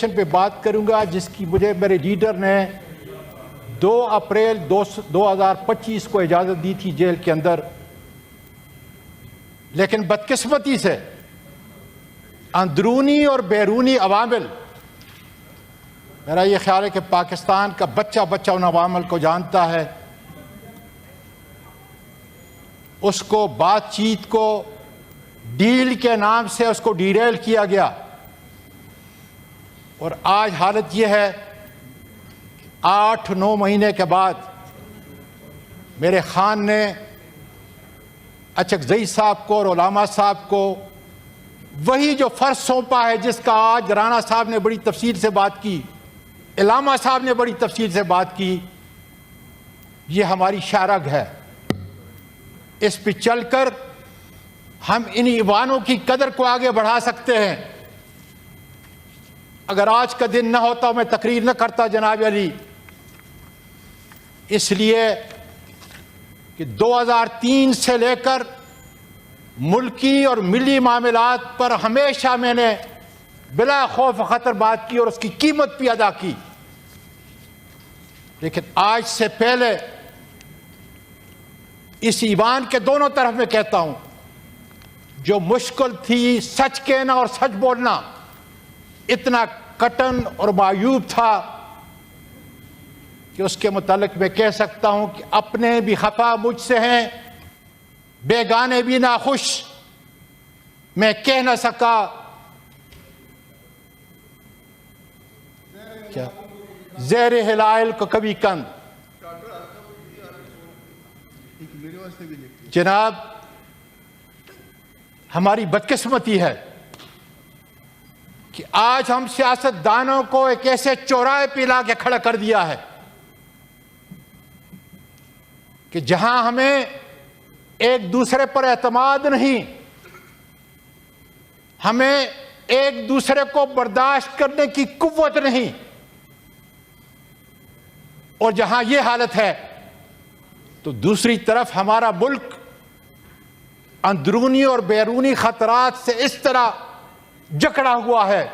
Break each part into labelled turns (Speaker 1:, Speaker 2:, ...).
Speaker 1: Legislation پہ بات کروں گا جس کی مجھے میرے لیڈر نے 2 اپریل 2025 کو اجازت دی تھی جیل کے اندر، لیکن بدقسمتی سے اندرونی اور بیرونی عوامل، میرا یہ خیال ہے کہ پاکستان کا بچہ بچہ ان عوامل کو جانتا ہے، اس کو بات چیت کو ڈیل کے نام سے اس کو ڈیریل کیا گیا، اور آج حالت یہ ہے 8-9 مہینے کے بعد میرے خان نے اچکزئی صاحب کو اور علامہ صاحب کو وہی جو فرض سونپا ہے جس کا آج رانا صاحب نے بڑی تفصیل سے بات کی، علامہ صاحب نے بڑی تفصیل سے بات کی، یہ ہماری شہرگ ہے۔ اس پہ چل کر ہم ان ایوانوں کی قدر کو آگے بڑھا سکتے ہیں۔ اگر آج کا دن نہ ہوتا میں تقریر نہ کرتا جناب علی، اس لیے کہ 2003 سے لے کر ملکی اور ملی معاملات پر ہمیشہ میں نے بلا خوف خطر بات کی اور اس کی قیمت بھی ادا کی، لیکن آج سے پہلے اس ایوان کے دونوں طرف میں کہتا ہوں، جو مشکل تھی سچ کہنا اور سچ بولنا اتنا کٹن اور معیوب تھا کہ اس کے متعلق میں کہہ سکتا ہوں کہ اپنے بھی خفا مجھ سے ہیں، بیگانے بھی ناخوش، میں کہہ نہ سکا کیا زیر ہلال کو کبھی کند۔ جناب ہماری بدقسمتی ہے کہ آج ہم سیاست دانوں کو ایک ایسے چوراہے پہ لا کے کھڑا کر دیا ہے کہ جہاں ہمیں ایک دوسرے پر اعتماد نہیں، ہمیں ایک دوسرے کو برداشت کرنے کی قوت نہیں، اور جہاں یہ حالت ہے تو دوسری طرف ہمارا ملک اندرونی اور بیرونی خطرات سے اس طرح جکڑا ہوا ہے،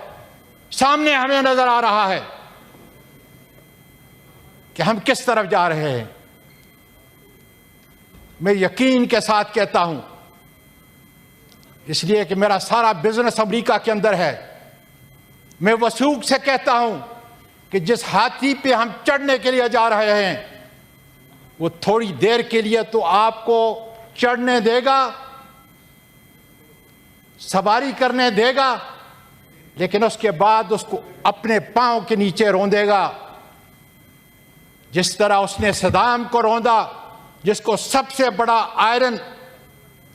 Speaker 1: سامنے ہمیں نظر آ رہا ہے کہ ہم کس طرف جا رہے ہیں۔ میں یقین کے ساتھ کہتا ہوں، اس لیے کہ میرا سارا بزنس امریکہ کے اندر ہے، میں وثوق سے کہتا ہوں کہ جس ہاتھی پہ ہم چڑھنے کے لیے جا رہے ہیں وہ تھوڑی دیر کے لیے تو آپ کو چڑھنے دے گا، سواری کرنے دے گا، لیکن اس کے بعد اس کو اپنے پاؤں کے نیچے روندے گا، جس طرح اس نے صدام کو روندا، جس کو سب سے بڑا آئرن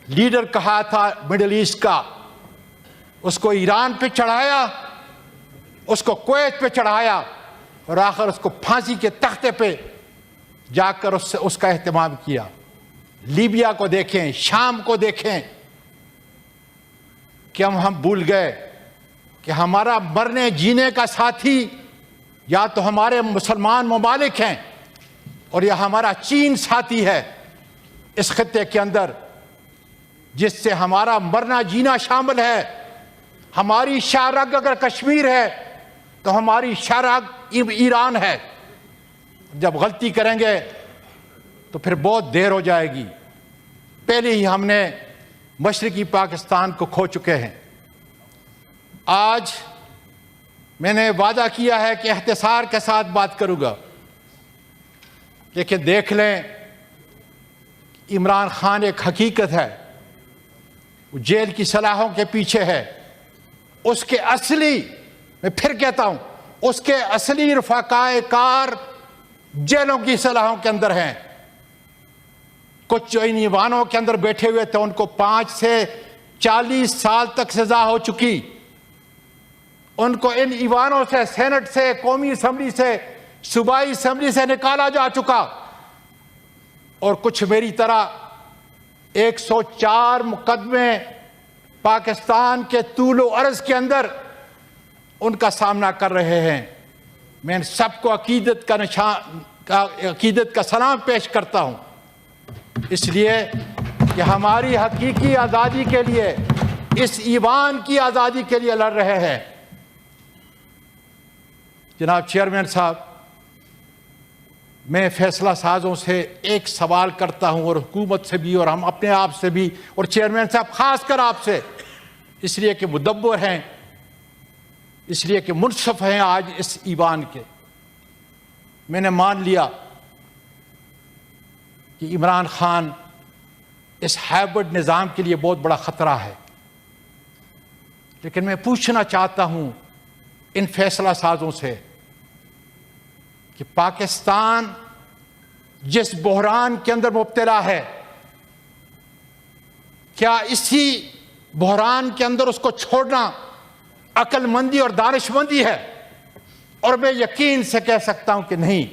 Speaker 1: لیڈر کہا تھا مڈل ایسٹ کا، اس کو ایران پہ چڑھایا، اس کو کویت پہ چڑھایا، اور آخر اس کو پھانسی کے تختے پہ جا کر اس کا اہتمام کیا۔ لیبیا کو دیکھیں، شام کو دیکھیں، کہ ہم بھول گئے کہ ہمارا مرنے جینے کا ساتھی یا تو ہمارے مسلمان ممالک ہیں اور یا ہمارا چین ساتھی ہے اس خطے کے اندر، جس سے ہمارا مرنا جینا شامل ہے۔ ہماری شہرگ اگر کشمیر ہے تو ہماری شہرگ ایران ہے۔ جب غلطی کریں گے تو پھر بہت دیر ہو جائے گی۔ پہلے ہی ہم نے مشرقی پاکستان کو کھو چکے ہیں۔ آج میں نے وعدہ کیا ہے کہ اختصار کے ساتھ بات کروں گا، لیکن دیکھ لیں عمران خان ایک حقیقت ہے، وہ جیل کی سلاخوں کے پیچھے ہے۔ اس کے اصلی، میں پھر کہتا ہوں، اس کے اصلی رفقائے کار جیلوں کی سلاخوں کے اندر ہیں۔ کچھ جو ان ایوانوں کے اندر بیٹھے ہوئے تھے ان کو 5 سے 40 سال تک سزا ہو چکی، ان کو ان ایوانوں سے، سینٹ سے، قومی اسمبلی سے، صوبائی اسمبلی سے نکالا جا چکا، اور کچھ میری طرح 104 مقدمے پاکستان کے طول و عرض کے اندر ان کا سامنا کر رہے ہیں۔ میں ان سب کو عقیدت کا سلام پیش کرتا ہوں، اس لیے کہ ہماری حقیقی آزادی کے لیے، اس ایوان کی آزادی کے لیے لڑ رہے ہیں۔ جناب چیئرمین صاحب، میں فیصلہ سازوں سے ایک سوال کرتا ہوں، اور حکومت سے بھی اور ہم اپنے آپ سے بھی، اور چیئرمین صاحب خاص کر آپ سے، اس لیے کہ مدبر ہیں، اس لیے کہ منصف ہیں آج اس ایوان کے۔ میں نے مان لیا کہ عمران خان اس ہائبرڈ نظام کے لیے بہت بڑا خطرہ ہے، لیکن میں پوچھنا چاہتا ہوں ان فیصلہ سازوں سے کہ پاکستان جس بحران کے اندر مبتلا ہے، کیا اسی بحران کے اندر اس کو چھوڑنا عقل مندی اور دانش مندی ہے؟ اور میں یقین سے کہہ سکتا ہوں کہ نہیں،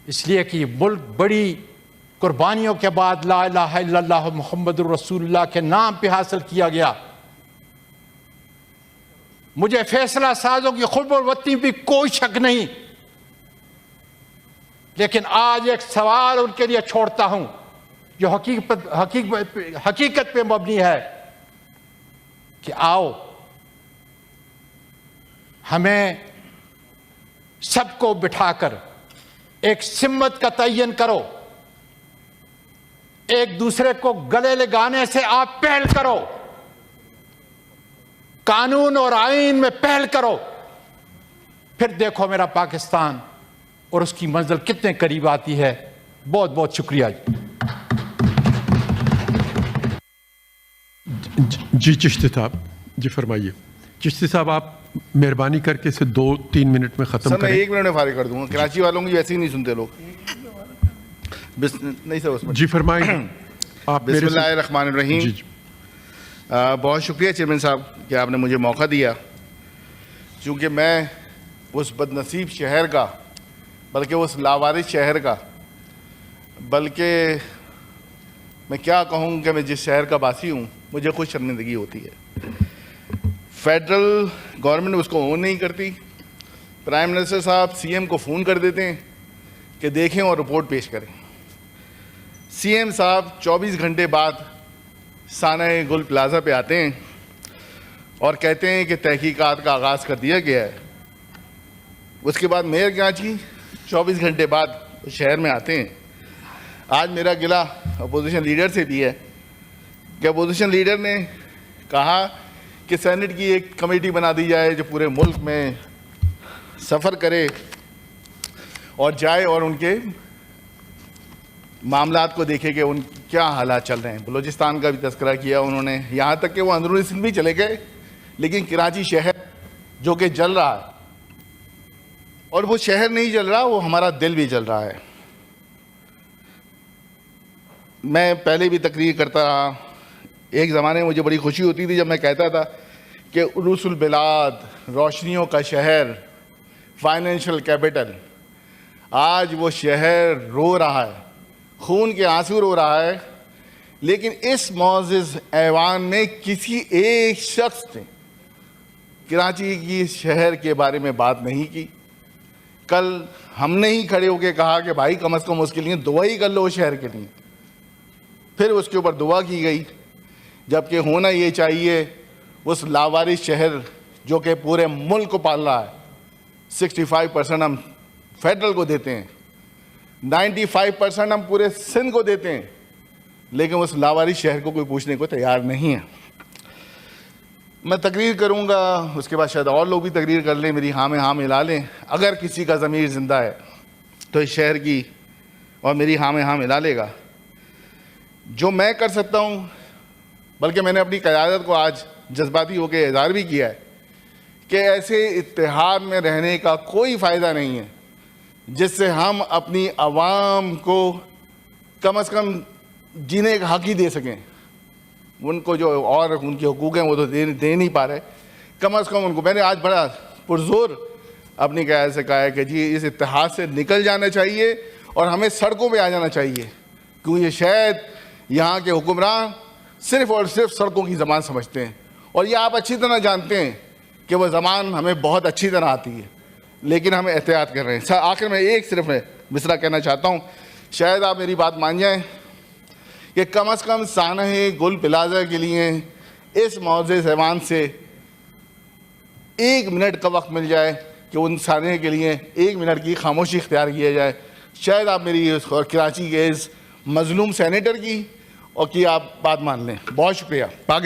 Speaker 1: اس لیے کہ یہ ملک بڑی قربانیوں کے بعد لا الہ الا اللہ محمد الرسول اللہ کے نام پہ حاصل کیا گیا۔ مجھے فیصلہ سازوں کی خلب الوطنی بھی کوئی شک نہیں، لیکن آج ایک سوال ان کے لیے چھوڑتا ہوں جو حقیقت پہ مبنی ہے کہ آؤ ہمیں سب کو بٹھا کر ایک سمت کا تعین کرو، ایک دوسرے کو گلے لگانے سے آپ پہل کرو، قانون اور آئین میں پہل کرو، پھر دیکھو میرا پاکستان اور اس کی منزل کتنے قریب آتی ہے۔ بہت بہت شکریہ
Speaker 2: جی چشتی صاحب، جی فرمائیے۔ چشتی صاحب آپ مہربانی کر کے اسے 2-3 منٹ میں ختم
Speaker 3: سر
Speaker 2: کریں۔
Speaker 3: میں 1 منٹ میں فارغ کر دوں گا، کراچی والوں کی ویسے ہی نہیں سنتے لوگ۔ نہیں سر اس میں
Speaker 2: جی فرمائیں آپ۔
Speaker 3: بسم اللہ الرحمن الرحیم۔
Speaker 2: جی جی
Speaker 3: بہت شکریہ چیئرمین صاحب کہ آپ نے مجھے موقع دیا، چونکہ میں اس بدنصیب شہر کا، بلکہ اس لاوارث شہر کا، بلکہ میں کیا کہوں کہ میں جس شہر کا باسی ہوں، مجھے خود شرمندگی ہوتی ہے۔ فیڈرل گورنمنٹ اس کو اون نہیں کرتی، پرائم منسٹر صاحب سی ایم کو فون کر دیتے ہیں کہ دیکھیں اور رپورٹ پیش کریں۔ سی ایم صاحب 24 گھنٹے بعد سانہ گل پلازا پہ آتے ہیں اور کہتے ہیں کہ تحقیقات کا آغاز کر دیا گیا ہے۔ اس کے بعد میئر کراچی 24 گھنٹے بعد شہر میں آتے ہیں۔ آج میرا گلہ اپوزیشن لیڈر سے بھی ہے کہ اپوزیشن لیڈر نے کہا کہ سینٹ کی ایک کمیٹی بنا دی جائے جو پورے ملک میں سفر کرے اور جائے اور ان کے معاملات کو دیکھے کہ ان کیا حالات چل رہے ہیں۔ بلوچستان کا بھی تذکرہ کیا انہوں نے، یہاں تک کہ وہ اندرونی سندھ بھی چلے گئے، لیکن کراچی شہر جو کہ جل رہا ہے، اور وہ شہر نہیں جل رہا، وہ ہمارا دل بھی جل رہا ہے۔ میں پہلے بھی تقریر کرتا رہا، ایک زمانے میں مجھے بڑی خوشی ہوتی تھی جب میں کہتا تھا کہ عروس البلاد، روشنیوں کا شہر، فائنینشل کیپٹل۔ آج وہ شہر رو رہا ہے، خون کے آنسو رو رہا ہے، لیکن اس معزز ایوان میں کسی ایک شخص نے کراچی کی شہر کے بارے میں بات نہیں کی۔ کل ہم نے ہی کھڑے ہو کے کہا کہ بھائی کم از کم اس کے لیے دعا ہی کر لو شہر کے لیے، پھر اس کے اوپر دعا کی گئی، جبکہ ہونا یہ چاہیے اس لاوارث شہر جو کہ پورے ملک کو پال رہا ہے۔ 65% ہم فیڈرل کو دیتے ہیں، 95% ہم پورے سندھ کو دیتے ہیں، لیکن اس لاوارث شہر کو کوئی پوچھنے کو تیار نہیں ہے۔ میں تقریر کروں گا، اس کے بعد شاید اور لوگ بھی تقریر کر لیں، میری ہاں میں ہاں ملا لیں۔ اگر کسی کا ضمیر زندہ ہے تو اس شہر کی اور میری ہاں میں ہاں ملا لے گا۔ جو میں کر سکتا ہوں، بلکہ میں نے اپنی قیادت کو آج جذباتی ہو کے اظہار بھی کیا ہے کہ ایسے اتحاد میں رہنے کا کوئی فائدہ نہیں ہے جس سے ہم اپنی عوام کو کم از کم جینے کا حق ہی دے سکیں۔ ان کو جو اور ان کے حقوق ہیں وہ تو دے نہیں پا رہے، کم از کم ان کو۔ میں نے آج بڑا پرزور اپنی قیادت سے کہا ہے کہ جی اس اتحاد سے نکل جانا چاہیے اور ہمیں سڑکوں پہ آ جانا چاہیے، کیونکہ شاید یہاں کے حکمران صرف اور صرف سڑکوں کی زبان سمجھتے ہیں، اور یہ آپ اچھی طرح جانتے ہیں کہ وہ زبان ہمیں بہت اچھی طرح آتی ہے، لیکن ہمیں احتیاط کر رہے ہیں۔ آخر میں ایک صرف مصرع کہنا چاہتا ہوں، شاید آپ میری بات مان جائیں کہ کم از کم سانہ گل پلازا کے لیے اس معزز ایوان سے 1 منٹ کا وقت مل جائے کہ ان سارے کے لیے 1 منٹ کی خاموشی اختیار کیا جائے. شاید آپ میری اور کراچی کے اس مظلوم سینیٹر کی اور کی آپ بات مان لیں. بہت شکریہ.